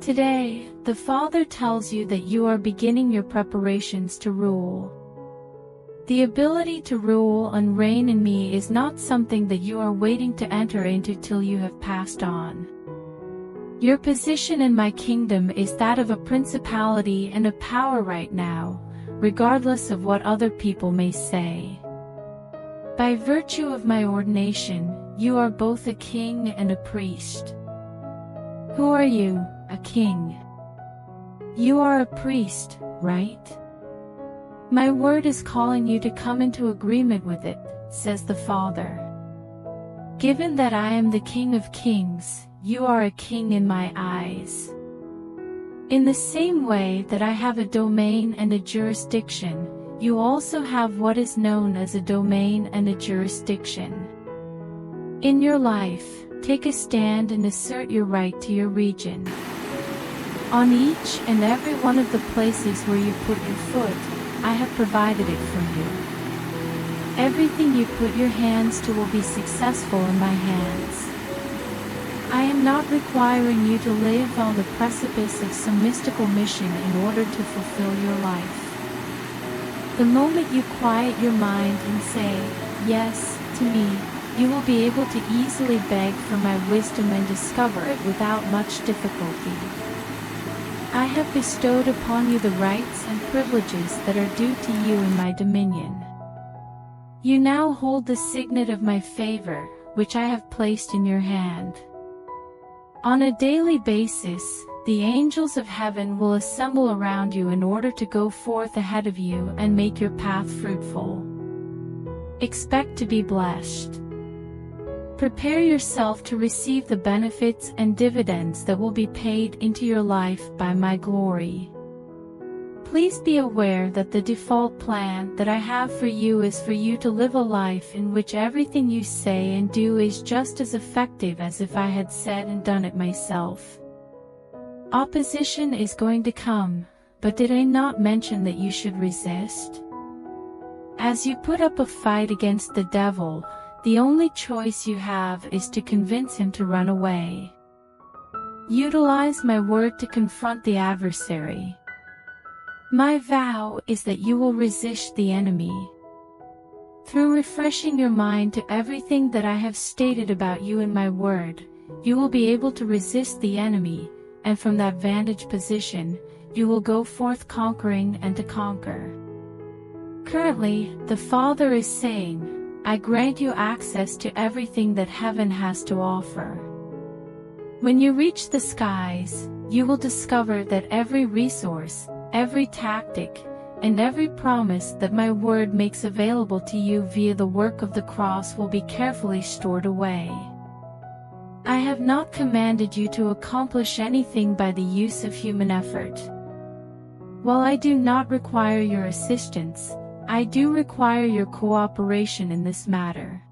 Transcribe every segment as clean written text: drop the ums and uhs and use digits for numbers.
Today, the Father tells you that you are beginning your preparations to rule. The ability to rule and reign in me is not something that you are waiting to enter into till you have passed on. Your position in my kingdom is that of a principality and a power right now, regardless of what other people may say. By virtue of my ordination, you are both a king and a priest. Who are you? A king. You are a priest, right? My word is calling you to come into agreement with it, says the Father. Given that I am the King of Kings, you are a king in my eyes. In the same way that I have a domain and a jurisdiction, you also have what is known as a domain and a jurisdiction. In your life, take a stand and assert your right to your region. On each and every one of the places where you put your foot, I have provided it for you. Everything you put your hands to will be successful in my hands. I am not requiring you to live on the precipice of some mystical mission in order to fulfill your life. The moment you quiet your mind and say, yes, to me, you will be able to easily beg for my wisdom and discover it without much difficulty. I have bestowed upon you the rights and privileges that are due to you in my dominion. You now hold the signet of my favor, which I have placed in your hand. On a daily basis, the angels of heaven will assemble around you in order to go forth ahead of you and make your path fruitful. Expect to be blessed. Prepare yourself to receive the benefits and dividends that will be paid into your life by my glory. Please be aware that the default plan that I have for you is for you to live a life in which everything you say and do is just as effective as if I had said and done it myself. Opposition is going to come, but did I not mention that you should resist? As you put up a fight against the devil, the only choice you have is to convince him to run away. Utilize my word to confront the adversary. My vow is that you will resist the enemy. Through refreshing your mind to everything that I have stated about you in my word, you will be able to resist the enemy, and from that vantage position, you will go forth conquering and to conquer. Currently, the Father is saying, I grant you access to everything that heaven has to offer. When you reach the skies, you will discover that every resource, every tactic, and every promise that my word makes available to you via the work of the cross will be carefully stored away. I have not commanded you to accomplish anything by the use of human effort. While I do not require your assistance, I do require your cooperation in this matter.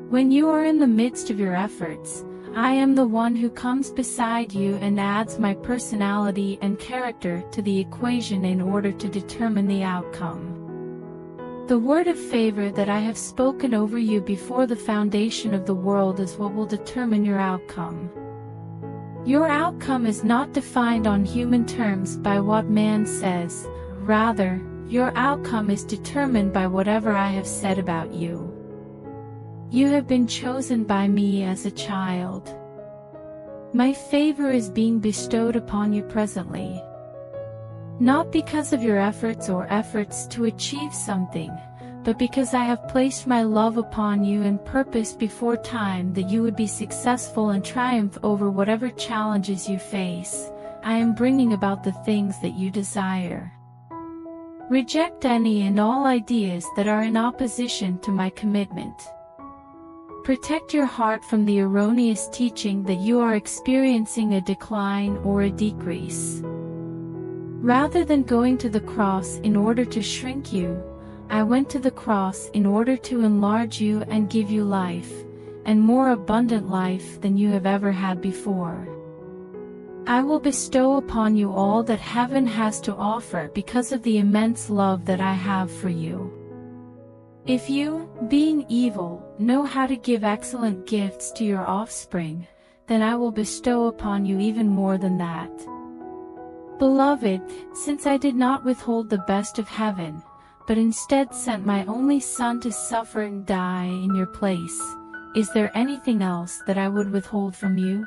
When you are in the midst of your efforts, I am the one who comes beside you and adds my personality and character to the equation in order to determine the outcome. The word of favor that I have spoken over you before the foundation of the world is what will determine your outcome. Your outcome is not defined on human terms by what man says, rather, your outcome is determined by whatever I have said about you. You have been chosen by me as a child. My favor is being bestowed upon you presently. Not because of your efforts or efforts to achieve something, but because I have placed my love upon you and purposed before time that you would be successful and triumph over whatever challenges you face. I am bringing about the things that you desire. Reject any and all ideas that are in opposition to my commitment. Protect your heart from the erroneous teaching that you are experiencing a decline or a decrease. Rather than going to the cross in order to shrink you, I went to the cross in order to enlarge you and give you life, and more abundant life than you have ever had before. I will bestow upon you all that heaven has to offer because of the immense love that I have for you. If you, being evil, know how to give excellent gifts to your offspring, then I will bestow upon you even more than that. Beloved, since I did not withhold the best of heaven, but instead sent my only Son to suffer and die in your place, is there anything else that I would withhold from you?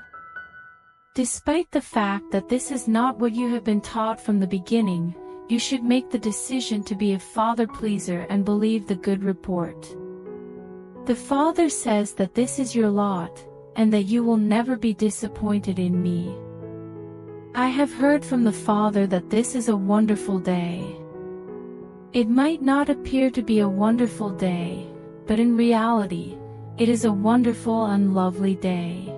Despite the fact that this is not what you have been taught from the beginning, you should make the decision to be a Father-pleaser and believe the good report. The Father says that this is your lot, and that you will never be disappointed in me. I have heard from the Father that this is a wonderful day. It might not appear to be a wonderful day, but in reality, it is a wonderful and lovely day.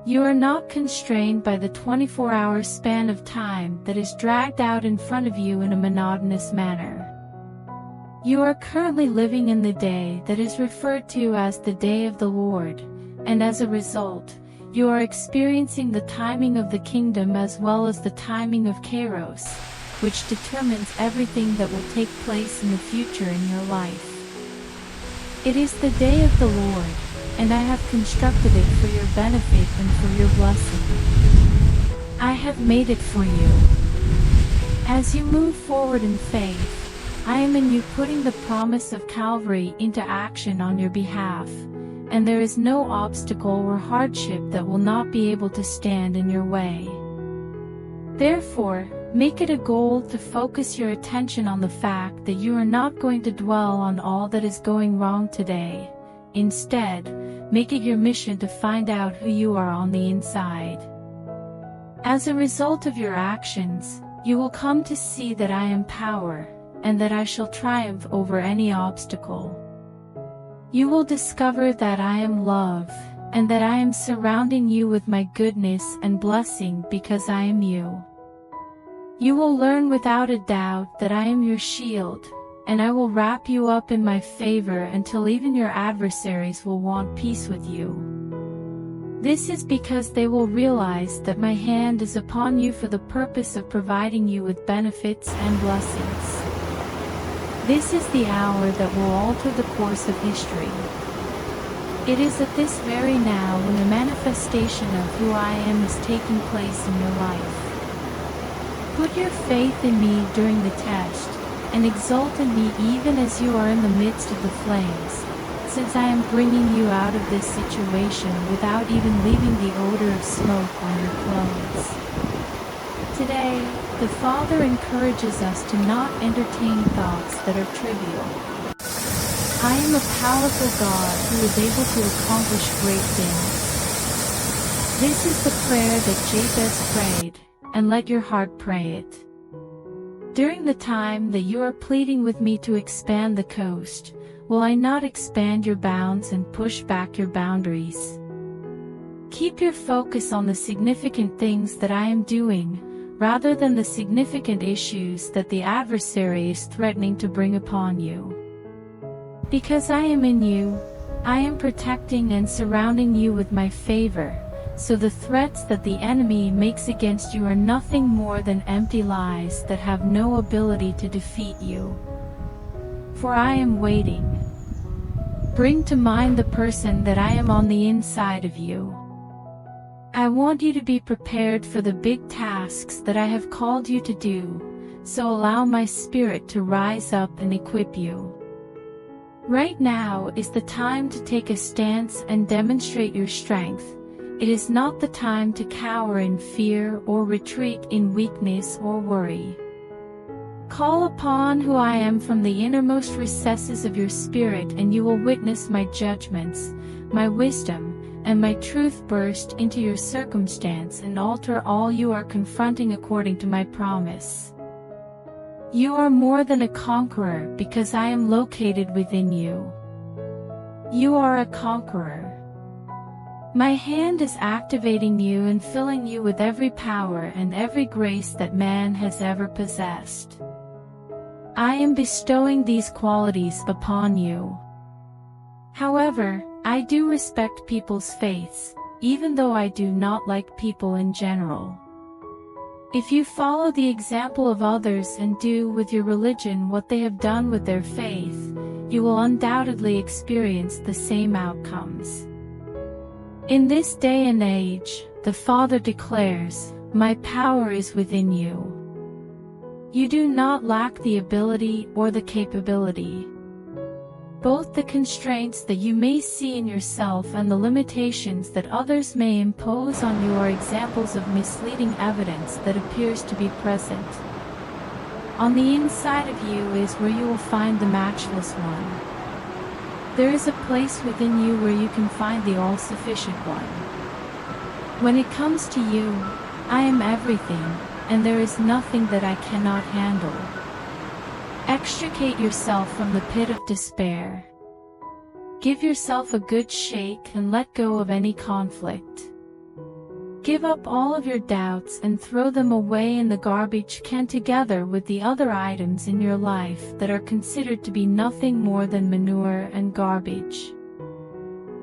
You are not constrained by the 24-hour span of time that is dragged out in front of you in a monotonous manner. You are currently living in the day that is referred to as the day of the Lord, and as a result, you are experiencing the timing of the kingdom as well as the timing of Kairos, which determines everything that will take place in the future in your life. It is the day of the Lord, and I have constructed it for your benefit and for your blessing. I have made it for you. As you move forward in faith, I am in you putting the promise of Calvary into action on your behalf, and there is no obstacle or hardship that will not be able to stand in your way. Therefore, make it a goal to focus your attention on the fact that you are not going to dwell on all that is going wrong today. Instead, make it your mission to find out who you are on the inside. As a result of your actions, you will come to see that I am power, and that I shall triumph over any obstacle. You will discover that I am love, and that I am surrounding you with my goodness and blessing because I am you. You will learn without a doubt that I am your shield, and I will wrap you up in my favor until even your adversaries will want peace with you. This is because they will realize that my hand is upon you for the purpose of providing you with benefits and blessings. This is the hour that will alter the course of history. It is at this very now when the manifestation of who I am is taking place in your life. Put your faith in me during the test, and exult in me even as you are in the midst of the flames, since I am bringing you out of this situation without even leaving the odor of smoke on your clothes. Today, the Father encourages us to not entertain thoughts that are trivial. I am a powerful God who is able to accomplish great things. This is the prayer that Jabez prayed, and let your heart pray it. During the time that you are pleading with me to expand the coast, will I not expand your bounds and push back your boundaries? Keep your focus on the significant things that I am doing, rather than the significant issues that the adversary is threatening to bring upon you. Because I am in you, I am protecting and surrounding you with my favor, so the threats that the enemy makes against you are nothing more than empty lies that have no ability to defeat you. For I am waiting. Bring to mind the person that I am on the inside of you. I want you to be prepared for the big tasks that I have called you to do, so allow my Spirit to rise up and equip you. Right now is the time to take a stance and demonstrate your strength. It is not the time to cower in fear or retreat in weakness or worry. Call upon who I am from the innermost recesses of your spirit, and you will witness my judgments, my wisdom, and my truth burst into your circumstance and alter all you are confronting according to my promise. You are more than a conqueror because I am located within you. You are a conqueror. My hand is activating you and filling you with every power and every grace that man has ever possessed. I am bestowing these qualities upon you. However, I do respect people's faiths, even though I do not like people in general. If you follow the example of others and do with your religion what they have done with their faith, you will undoubtedly experience the same outcomes. In this day and age, the Father declares, "My power is within you." You do not lack the ability or the capability. Both the constraints that you may see in yourself and the limitations that others may impose on you are examples of misleading evidence that appears to be present. On the inside of you is where you will find the matchless one. There is a place within you where you can find the all-sufficient one. When it comes to you, I am everything, and there is nothing that I cannot handle. Extricate yourself from the pit of despair. Give yourself a good shake and let go of any conflict. Give up all of your doubts and throw them away in the garbage can together with the other items in your life that are considered to be nothing more than manure and garbage.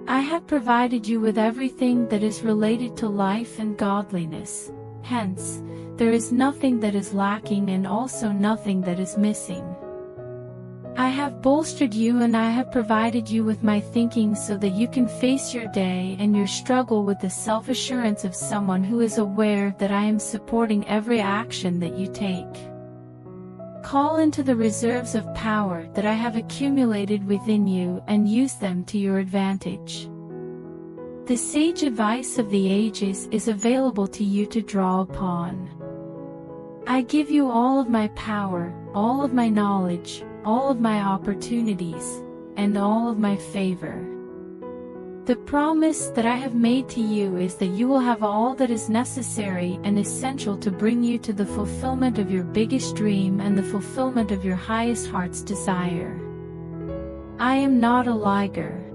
I have provided you with everything that is related to life and godliness. Hence, there is nothing that is lacking and also nothing that is missing. I have bolstered you and I have provided you with my thinking so that you can face your day and your struggle with the self-assurance of someone who is aware that I am supporting every action that you take. Call into the reserves of power that I have accumulated within you and use them to your advantage. The sage advice of the ages is available to you to draw upon. I give you all of my power, all of my knowledge, all of my opportunities, and all of my favor. The promise that I have made to you is that you will have all that is necessary and essential to bring you to the fulfillment of your biggest dream and the fulfillment of your highest heart's desire. I am not a liar.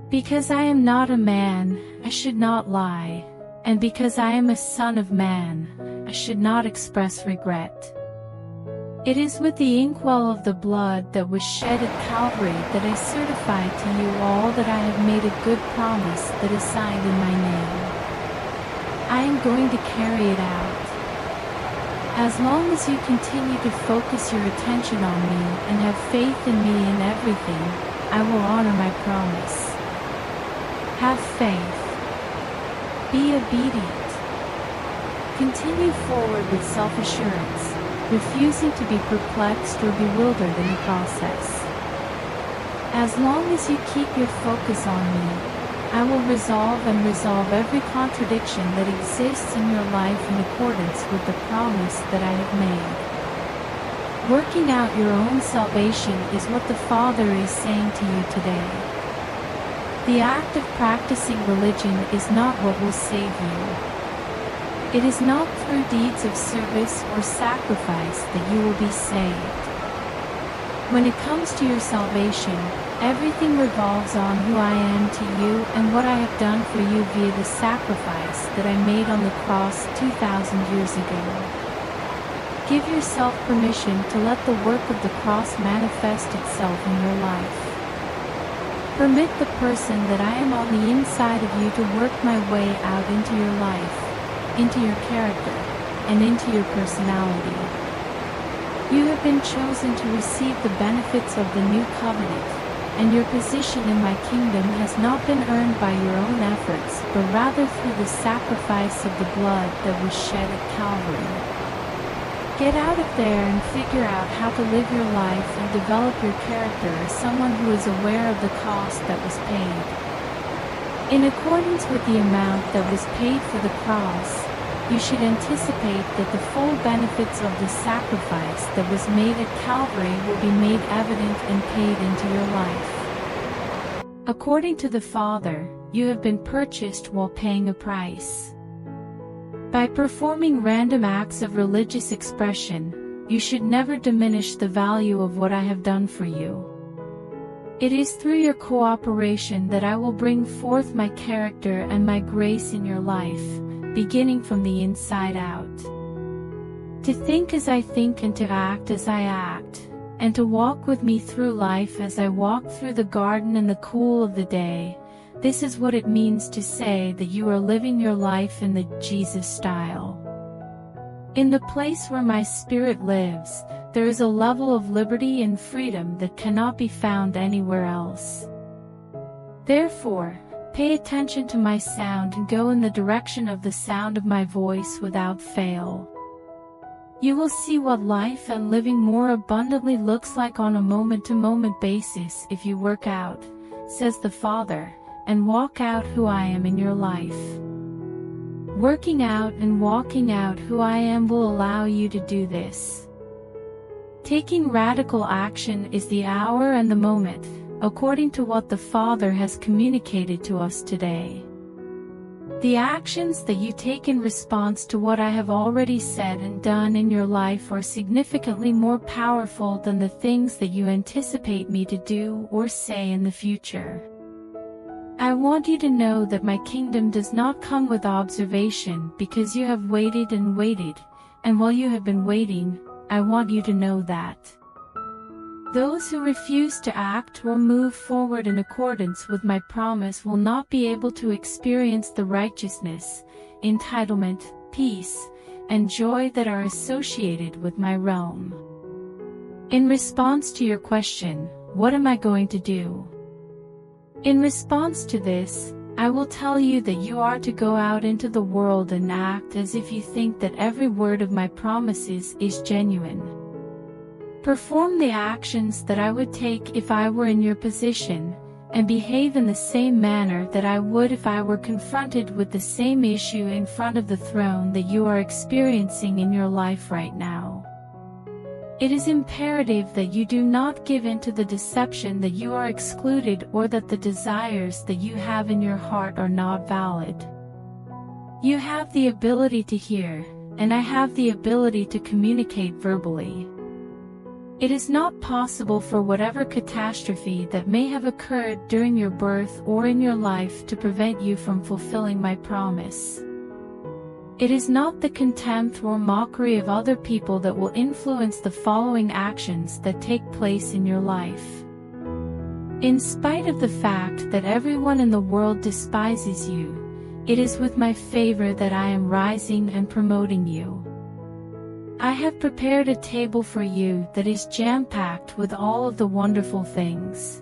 Because I am not a man, I should not lie, and because I am a son of man, I should not express regret. It is with the inkwell of the blood that was shed at Calvary that I certify to you all that I have made a good promise that is signed in my name. I am going to carry it out. As long as you continue to focus your attention on me and have faith in me in everything, I will honor my promise. Have faith. Be obedient. Continue forward with self-assurance, refusing to be perplexed or bewildered in the process. As long as you keep your focus on me, I will resolve every contradiction that exists in your life in accordance with the promise that I have made. Working out your own salvation is what the Father is saying to you today. The act of practicing religion is not what will save you. It is not through deeds of service or sacrifice that you will be saved. When it comes to your salvation, everything revolves on who I am to you and what I have done for you via the sacrifice that I made on the cross 2,000 years ago. Give yourself permission to let the work of the cross manifest itself in your life. Permit the person that I am on the inside of you to work my way out into your life, into your character, and into your personality. You have been chosen to receive the benefits of the new covenant, and your position in my kingdom has not been earned by your own efforts, but rather through the sacrifice of the blood that was shed at Calvary. Get out of there and figure out how to live your life and develop your character as someone who is aware of the cost that was paid. In accordance with the amount that was paid for the cross, you should anticipate that the full benefits of the sacrifice that was made at Calvary will be made evident and paid into your life. According to the Father, you have been purchased while paying a price. By performing random acts of religious expression, you should never diminish the value of what I have done for you. It is through your cooperation that I will bring forth my character and my grace in your life, beginning from the inside out. To think as I think and to act as I act, and to walk with me through life as I walk through the garden in the cool of the day, this is what it means to say that you are living your life in the Jesus style. In the place where my Spirit lives, there is a level of liberty and freedom that cannot be found anywhere else. Therefore, Pay attention to my sound and go in the direction of the sound of my voice without fail. You will see what life and living more abundantly looks like on a moment-to-moment basis if you work out, says the Father, and walk out who I am in your life. Working out and walking out who I am will allow you to do this. Taking radical action is the hour and the moment, according to what the Father has communicated to us today. The actions that you take in response to what I have already said and done in your life are significantly more powerful than the things that you anticipate me to do or say in the future. I want you to know that my kingdom does not come with observation because you have waited and waited, and while you have been waiting, I want you to know that those who refuse to act or move forward in accordance with my promise will not be able to experience the righteousness, entitlement, peace, and joy that are associated with my realm. In response to your question, what am I going to do? In response to this, I will tell you that you are to go out into the world and act as if you think that every word of my promises is genuine. Perform the actions that I would take if I were in your position, and behave in the same manner that I would if I were confronted with the same issue in front of the throne that you are experiencing in your life right now. It is imperative that you do not give in to the deception that you are excluded or that the desires that you have in your heart are not valid. You have the ability to hear, and I have the ability to communicate verbally. It is not possible for whatever catastrophe that may have occurred during your birth or in your life to prevent you from fulfilling my promise. It is not the contempt or mockery of other people that will influence the following actions that take place in your life. In spite of the fact that everyone in the world despises you, it is with my favor that I am rising and promoting you. I have prepared a table for you that is jam-packed with all of the wonderful things.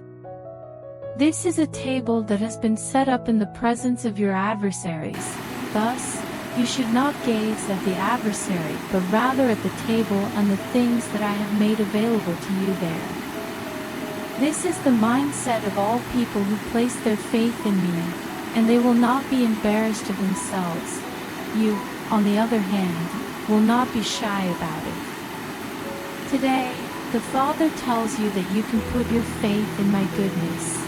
This is a table that has been set up in the presence of your adversaries. Thus, you should not gaze at the adversary, but rather at the table and the things that I have made available to you there. This is the mindset of all people who place their faith in me, and they will not be embarrassed of themselves. You, on the other hand, will not be shy about it. Today, the Father tells you that you can put your faith in my goodness.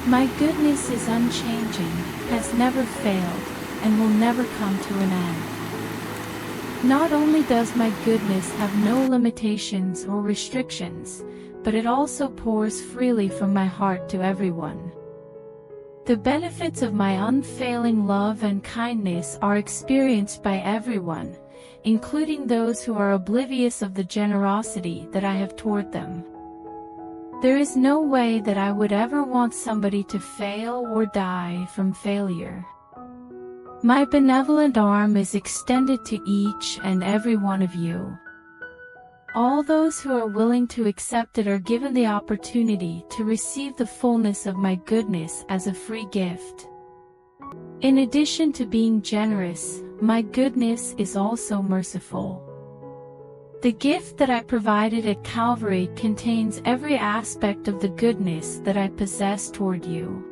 My goodness is unchanging, has never failed, and will never come to an end. Not only does my goodness have no limitations or restrictions, but it also pours freely from my heart to everyone. The benefits of my unfailing love and kindness are experienced by everyone, including those who are oblivious of the generosity that I have toward them. There is no way that I would ever want somebody to fail or die from failure. My benevolent arm is extended to each and every one of you. All those who are willing to accept it are given the opportunity to receive the fullness of my goodness as a free gift. In addition to being generous, my goodness is also merciful. The gift that I provided at Calvary contains every aspect of the goodness that I possess toward you.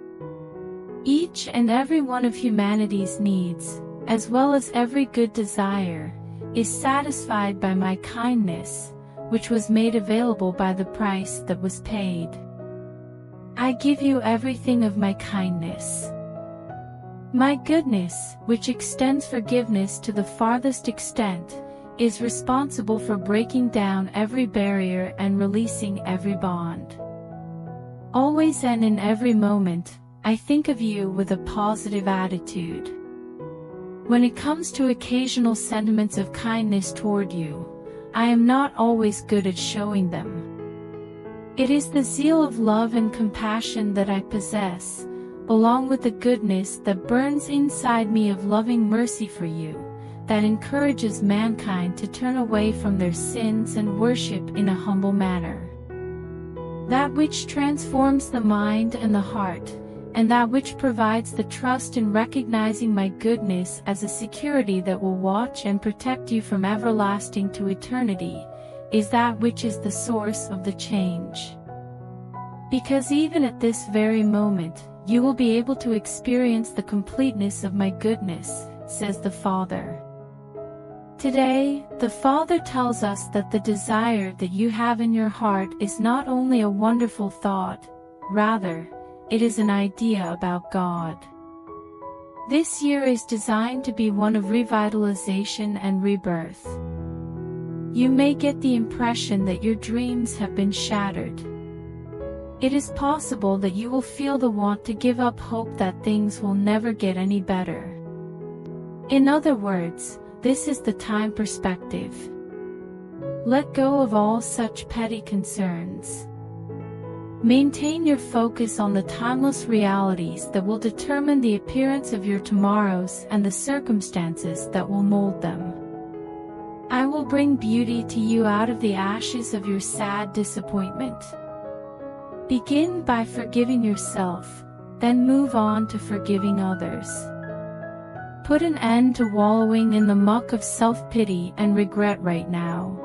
Each and every one of humanity's needs, as well as every good desire, is satisfied by my kindness, which was made available by the price that was paid. I give you everything of my kindness. My goodness, which extends forgiveness to the farthest extent, is responsible for breaking down every barrier and releasing every bond. Always and in every moment, I think of you with a positive attitude. When it comes to occasional sentiments of kindness toward you, I am not always good at showing them. It is the zeal of love and compassion that I possess, along with the goodness that burns inside me of loving mercy for you, that encourages mankind to turn away from their sins and worship in a humble manner. That which transforms the mind and the heart, and that which provides the trust in recognizing my goodness as a security that will watch and protect you from everlasting to eternity, is that which is the source of the change. Because even at this very moment, you will be able to experience the completeness of my goodness, says the Father. Today, the Father tells us that the desire that you have in your heart is not only a wonderful thought, rather, it is an idea about God. This year is designed to be one of revitalization and rebirth. You may get the impression that your dreams have been shattered. It is possible that you will feel the want to give up hope that things will never get any better. In other words, this is the time perspective. Let go of all such petty concerns. Maintain your focus on the timeless realities that will determine the appearance of your tomorrows and the circumstances that will mold them. I will bring beauty to you out of the ashes of your sad disappointment. Begin by forgiving yourself, then move on to forgiving others. Put an end to wallowing in the muck of self-pity and regret right now.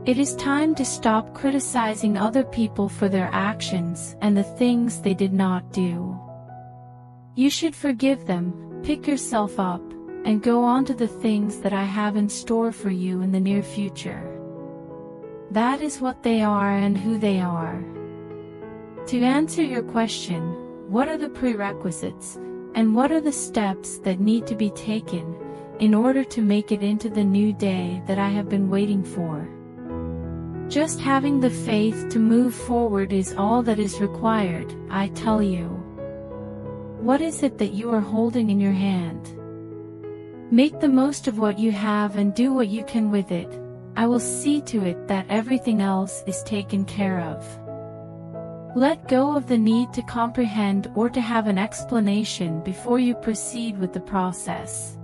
It is time to stop criticizing other people for their actions and the things they did not do. You should forgive them, pick yourself up, and go on to the things that I have in store for you in the near future. That is what they are and who they are. To answer your question, what are the prerequisites, and what are the steps that need to be taken, in order to make it into the new day that I have been waiting for? Just having the faith to move forward is all that is required, I tell you. What is it that you are holding in your hand? Make the most of what you have and do what you can with it. I will see to it that everything else is taken care of. Let go of the need to comprehend or to have an explanation before you proceed with the process.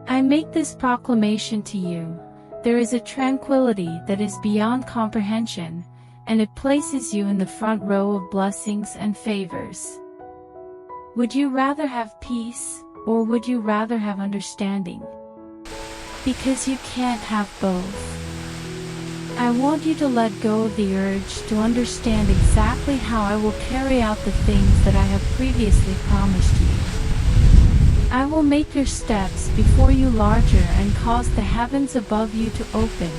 I make this proclamation to you. There is a tranquility that is beyond comprehension, and it places you in the front row of blessings and favors. Would you rather have peace, or would you rather have understanding? Because you can't have both. I want you to let go of the urge to understand exactly how I will carry out the things that I have previously promised you. I will make your steps before you larger and cause the heavens above you to open,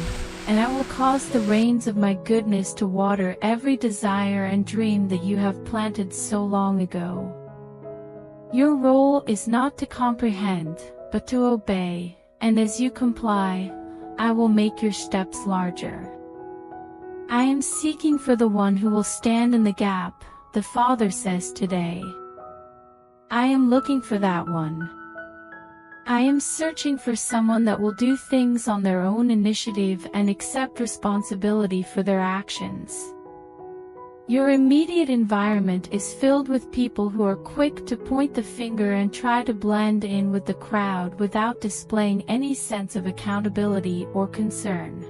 and I will cause the rains of my goodness to water every desire and dream that you have planted so long ago. Your role is not to comprehend, but to obey, and as you comply, I will make your steps larger. I am seeking for the one who will stand in the gap, the Father says today. I am looking for that one. I am searching for someone that will do things on their own initiative and accept responsibility for their actions. Your immediate environment is filled with people who are quick to point the finger and try to blend in with the crowd without displaying any sense of accountability or concern.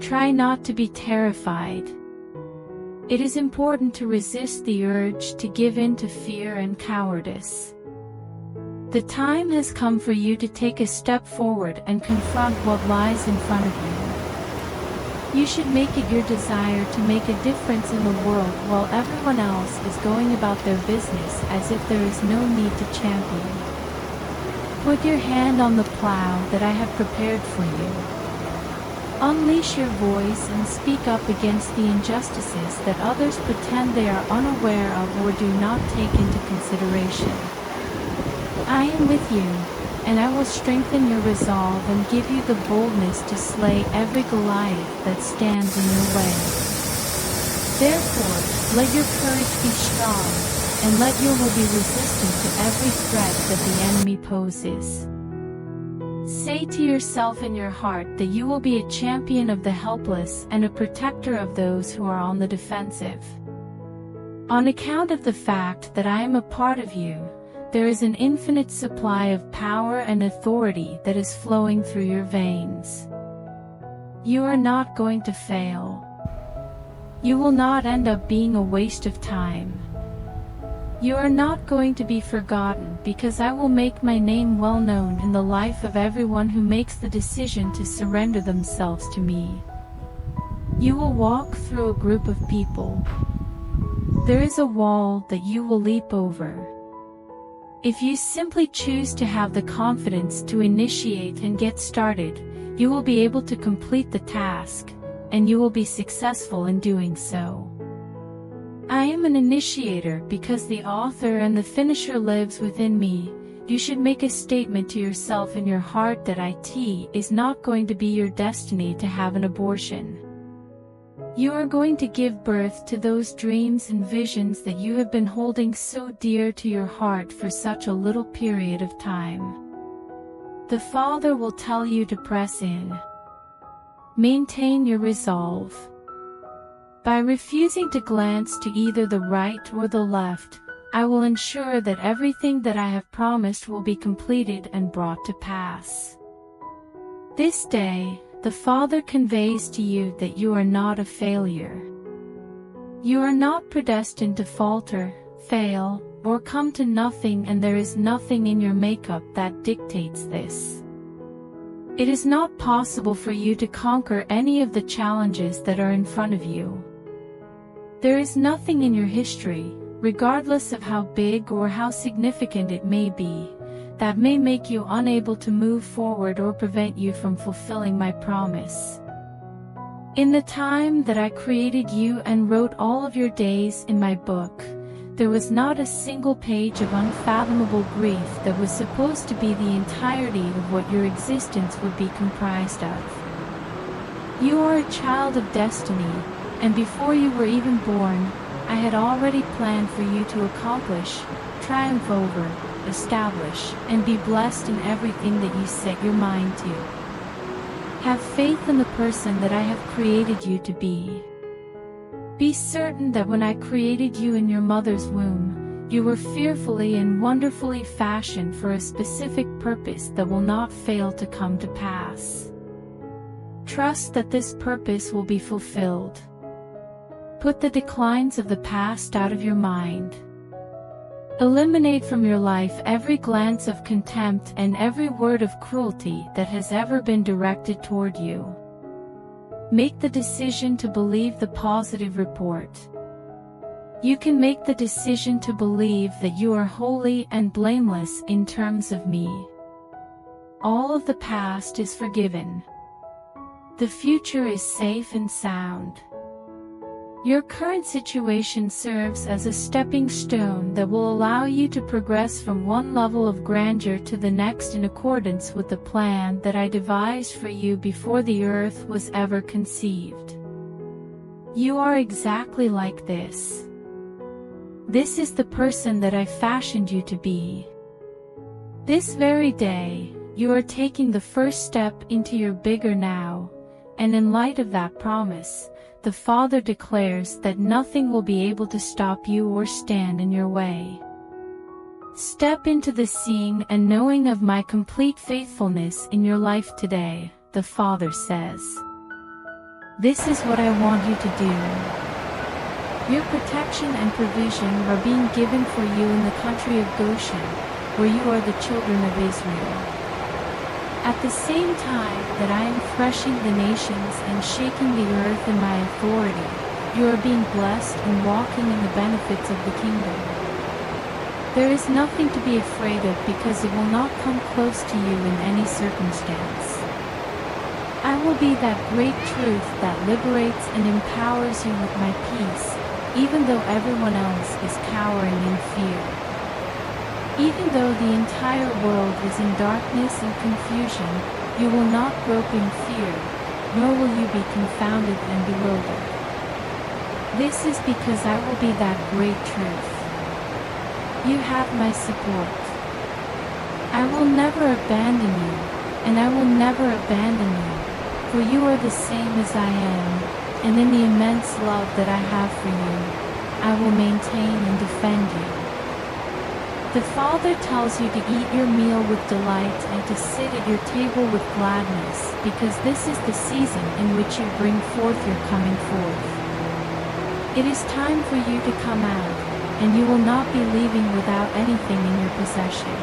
Try not to be terrified. It is important to resist the urge to give in to fear and cowardice. The time has come for you to take a step forward and confront what lies in front of you. You should make it your desire to make a difference in the world while everyone else is going about their business as if there is no need to champion. Put your hand on the plow that I have prepared for you. Unleash your voice and speak up against the injustices that others pretend they are unaware of or do not take into consideration. I am with you, and I will strengthen your resolve and give you the boldness to slay every Goliath that stands in your way. Therefore, let your courage be strong, and let your will be resistant to every threat that the enemy poses. Say to yourself in your heart that you will be a champion of the helpless and a protector of those who are on the defensive. On account of the fact that I am a part of you, there is an infinite supply of power and authority that is flowing through your veins. You are not going to fail. You will not end up being a waste of time. You are not going to be forgotten because I will make my name well known in the life of everyone who makes the decision to surrender themselves to me. You will walk through a group of people. There is a wall that you will leap over. If you simply choose to have the confidence to initiate and get started, you will be able to complete the task, and you will be successful in doing so. I am an initiator because the author and the finisher lives within me. You should make a statement to yourself in your heart that it is not going to be your destiny to have an abortion. You are going to give birth to those dreams and visions that you have been holding so dear to your heart for such a little period of time. The Father will tell you to press in. Maintain your resolve. By refusing to glance to either the right or the left, I will ensure that everything that I have promised will be completed and brought to pass. This day, the Father conveys to you that you are not a failure. You are not predestined to falter, fail, or come to nothing, and there is nothing in your makeup that dictates this. It is not possible for you to conquer any of the challenges that are in front of you. There is nothing in your history, regardless of how big or how significant it may be, that may make you unable to move forward or prevent you from fulfilling my promise. In the time that I created you and wrote all of your days in my book, there was not a single page of unfathomable grief that was supposed to be the entirety of what your existence would be comprised of. You are a child of destiny, and before you were even born, I had already planned for you to accomplish, triumph over, establish, and be blessed in everything that you set your mind to. Have faith in the person that I have created you to be. Be certain that when I created you in your mother's womb, you were fearfully and wonderfully fashioned for a specific purpose that will not fail to come to pass. Trust that this purpose will be fulfilled. Put the declines of the past out of your mind. Eliminate from your life every glance of contempt and every word of cruelty that has ever been directed toward you. Make the decision to believe the positive report. You can make the decision to believe that you are holy and blameless in terms of me. All of the past is forgiven. The future is safe and sound. Your current situation serves as a stepping stone that will allow you to progress from one level of grandeur to the next in accordance with the plan that I devised for you before the earth was ever conceived. You are exactly like this. This is the person that I fashioned you to be. This very day, you are taking the first step into your bigger now, and in light of that promise, the Father declares that nothing will be able to stop you or stand in your way. Step into the seeing and knowing of my complete faithfulness in your life today, the Father says. This is what I want you to do. Your protection and provision are being given for you in the country of Goshen, where you are the children of Israel. At the same time that I am threshing the nations and shaking the earth in my authority, you are being blessed and walking in the benefits of the kingdom. There is nothing to be afraid of because it will not come close to you in any circumstance. I will be that great truth that liberates and empowers you with my peace, even though everyone else is cowering in fear. Even though the entire world is in darkness and confusion, you will not grope in fear, nor will you be confounded and bewildered. This is because I will be that great truth. You have my support. I will never abandon you, and I will never abandon you, for you are the same as I am, and in the immense love that I have for you, I will maintain and defend you. The Father tells you to eat your meal with delight and to sit at your table with gladness, because this is the season in which you bring forth your coming forth. It is time for you to come out, and you will not be leaving without anything in your possession.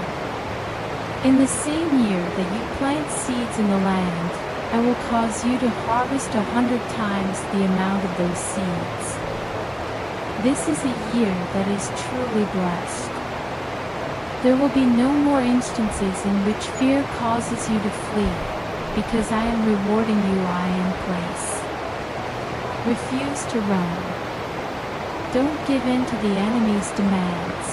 In the same year that you plant seeds in the land, I will cause you to harvest 100 times the amount of those seeds. This is a year that is truly blessed. There will be no more instances in which fear causes you to flee, because I am rewarding you in place. Refuse to run. Don't give in to the enemy's demands.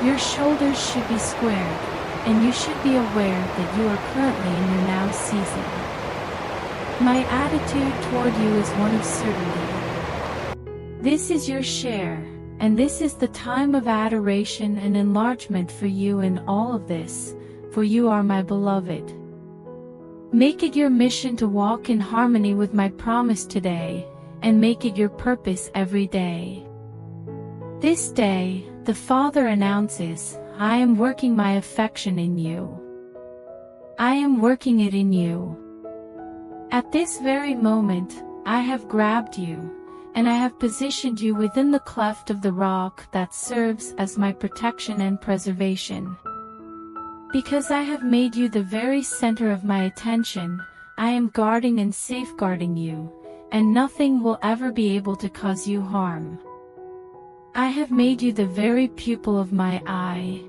Your shoulders should be squared, and you should be aware that you are currently in your now season. My attitude toward you is one of certainty. This is your share, and this is the time of adoration and enlargement for you in all of this, for you are my beloved. Make it your mission to walk in harmony with my promise today, and make it your purpose every day. This day, the Father announces, I am working my affection in you. I am working it in you. At this very moment, I have grabbed you, and I have positioned you within the cleft of the rock that serves as my protection and preservation. Because I have made you the very center of my attention, I am guarding and safeguarding you, and nothing will ever be able to cause you harm. I have made you the very pupil of my eye.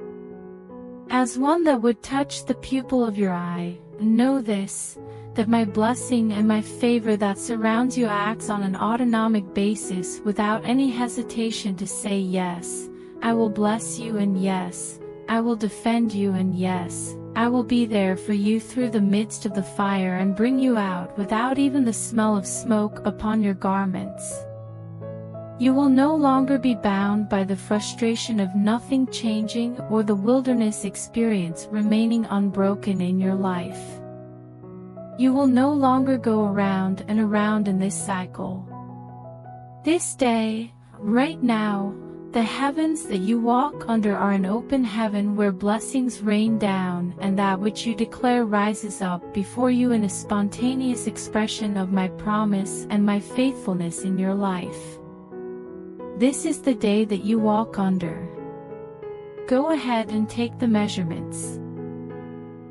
As one that would touch the pupil of your eye, know this, that my blessing and my favor that surrounds you acts on an autonomic basis without any hesitation to say yes, I will bless you, and yes, I will defend you, and yes, I will be there for you through the midst of the fire and bring you out without even the smell of smoke upon your garments. You will no longer be bound by the frustration of nothing changing or the wilderness experience remaining unbroken in your life. You will no longer go around and around in this cycle. This day, right now, the heavens that you walk under are an open heaven where blessings rain down, and that which you declare rises up before you in a spontaneous expression of my promise and my faithfulness in your life. This is the day that you walk under. Go ahead and take the measurements.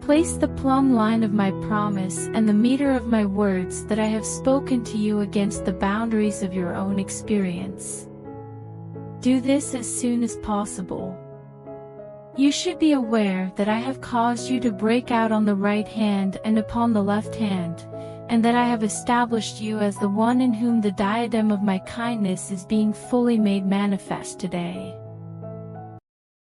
Place the plumb line of my promise and the meter of my words that I have spoken to you against the boundaries of your own experience. Do this as soon as possible. You should be aware that I have caused you to break out on the right hand and upon the left hand, and that I have established you as the one in whom the diadem of my kindness is being fully made manifest today.